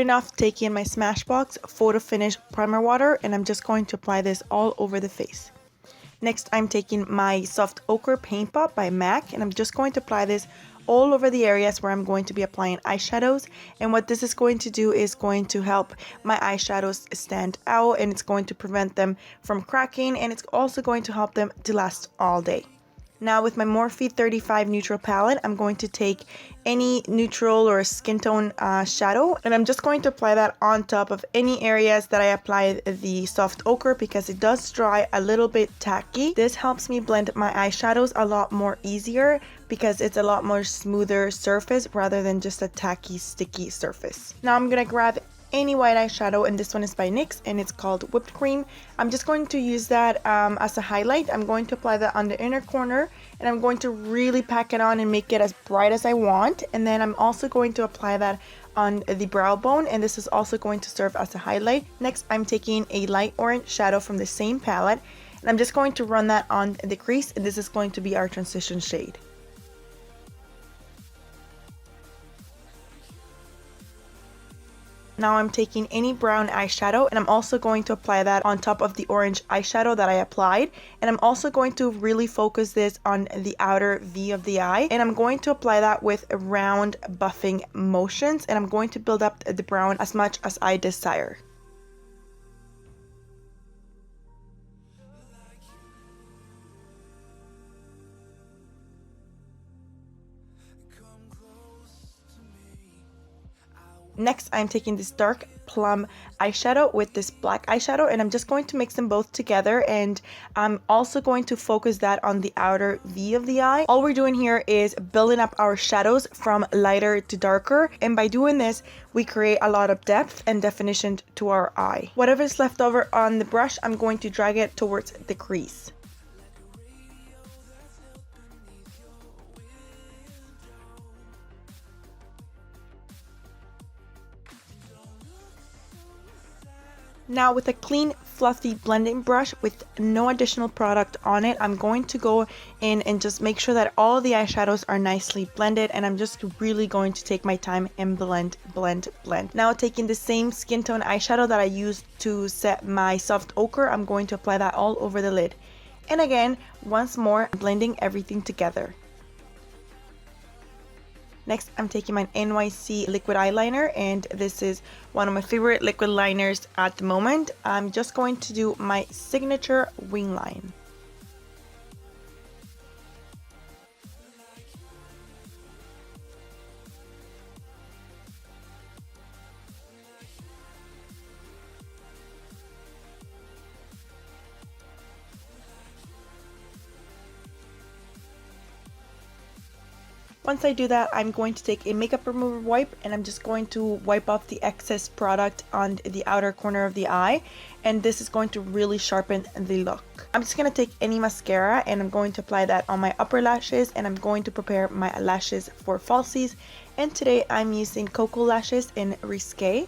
Starting off, taking my Smashbox Photo Finish Primer Water, and I'm just going to apply this all over the face. Next, I'm taking my Soft Ochre Paint Pot by MAC, and I'm just going to apply this all over the areas where I'm going to be applying eyeshadows. And what this is going to do is going to help my eyeshadows stand out, and it's going to prevent them from cracking, and it's also going to help them to last all day. Now with my Morphe 35 neutral palette, I'm going to take any neutral or skin tone shadow, and I'm just going to apply that on top of any areas that I applied the soft ochre, because it does dry a little bit tacky. This helps me blend my eyeshadows a lot more easier because it's a lot more smoother surface rather than just a tacky, sticky surface. Now I'm gonna grab any white eyeshadow, and this one is by NYX and it's called Whipped Cream. I'm just going to use that as a highlight. I'm going to apply that on the inner corner, and I'm going to really pack it on and make it as bright as I want. And then I'm also going to apply that on the brow bone, and this is also going to serve as a highlight. Next, I'm taking a light orange shadow from the same palette, and I'm just going to run that on the crease, and this is going to be our transition shade. Now I'm taking any brown eyeshadow, and I'm also going to apply that on top of the orange eyeshadow that I applied, and I'm also going to really focus this on the outer V of the eye, and I'm going to apply that with round buffing motions, and I'm going to build up the brown as much as I desire. Next, I'm taking this dark plum eyeshadow with this black eyeshadow, and I'm just going to mix them both together, and I'm also going to focus that on the outer V of the eye. All we're doing here is building up our shadows from lighter to darker, and by doing this, we create a lot of depth and definition to our eye. Whatever's left over on the brush, I'm going to drag it towards the crease. Now with a clean, fluffy blending brush with no additional product on it, I'm going to go in and just make sure that all the eyeshadows are nicely blended, and I'm just really going to take my time and blend, blend, blend. Now taking the same skin tone eyeshadow that I used to set my soft ochre, I'm going to apply that all over the lid. And again, once more, blending everything together. Next, I'm taking my NYC liquid eyeliner, and this is one of my favorite liquid liners at the moment. I'm just going to do my signature wing line. Once I do that, I'm going to take a makeup remover wipe, and I'm just going to wipe off the excess product on the outer corner of the eye, and this is going to really sharpen the look. I'm just going to take any mascara, and I'm going to apply that on my upper lashes, and I'm going to prepare my lashes for falsies, and today I'm using Cocoa Lashes in Risque.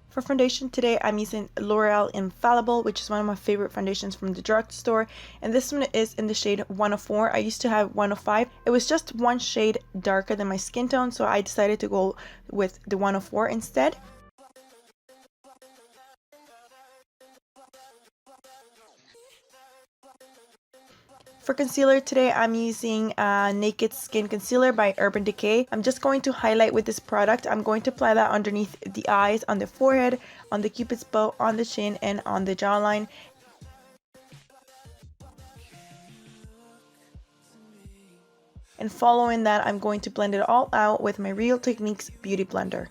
For foundation today, I'm using L'Oreal Infallible, which is one of my favorite foundations from the drugstore, and this one is in the shade 104. I used to have 105. It was just one shade darker than my skin tone, so I decided to go with the 104 instead. For concealer today, I'm using Naked Skin Concealer by Urban Decay. I'm just going to highlight with this product. I'm going to apply that underneath the eyes, on the forehead, on the cupid's bow, on the chin, and on the jawline. And following that, I'm going to blend it all out with my Real Techniques Beauty Blender.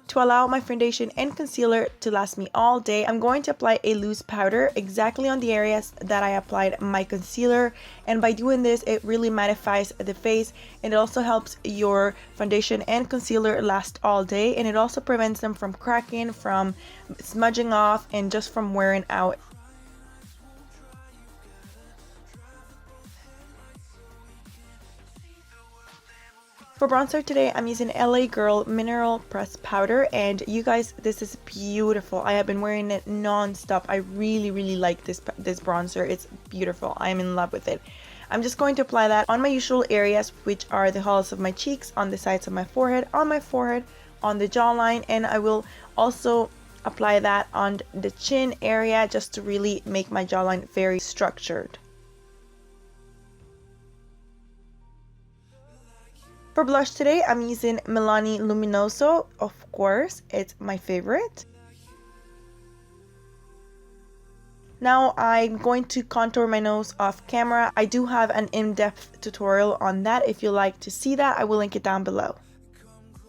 To allow my foundation and concealer to last me all day, I'm going to apply a loose powder exactly on the areas that I applied my concealer, and by doing this, it really mattifies the face, and it also helps your foundation and concealer last all day, and it also prevents them from cracking, from smudging off, and just from wearing out. For bronzer today, I'm using LA Girl Mineral Press Powder, and you guys, this is beautiful. I have been wearing it non-stop. I really like this bronzer. It's beautiful. I am in love with it. I'm just going to apply that on my usual areas, which are the hollows of my cheeks, on the sides of my forehead, on the jawline, and I will also apply that on the chin area just to really make my jawline very structured. For blush today, I'm using Milani Luminoso. Of course, it's my favorite. Now I'm going to contour my nose off camera. I do have an in-depth tutorial on that. If you like to see that, I will link it down below.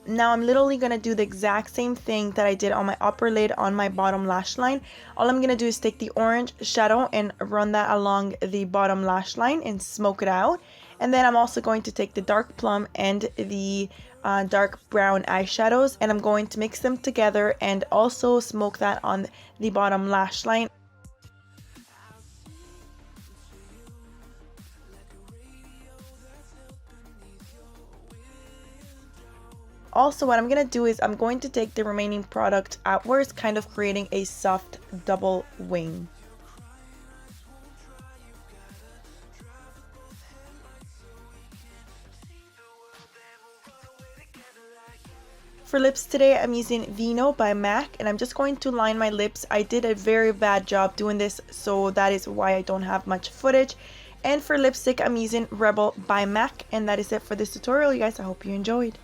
Now I'm literally going to do the exact same thing that I did on my upper lid on my bottom lash line. All I'm going to do is take the orange shadow and run that along the bottom lash line and smoke it out. And then I'm also going to take the dark plum and the dark brown eyeshadows, and I'm going to mix them together and also smoke that on the bottom lash line. Also, what I'm going to do is I'm going to take the remaining product outwards, kind of creating a soft double wing. For lips today, I'm using Vino by MAC, and I'm just going to line my lips. I did a very bad job doing this, so that is why I don't have much footage. And for lipstick, I'm using Rebel by MAC, and that is it for this tutorial, you guys. I hope you enjoyed.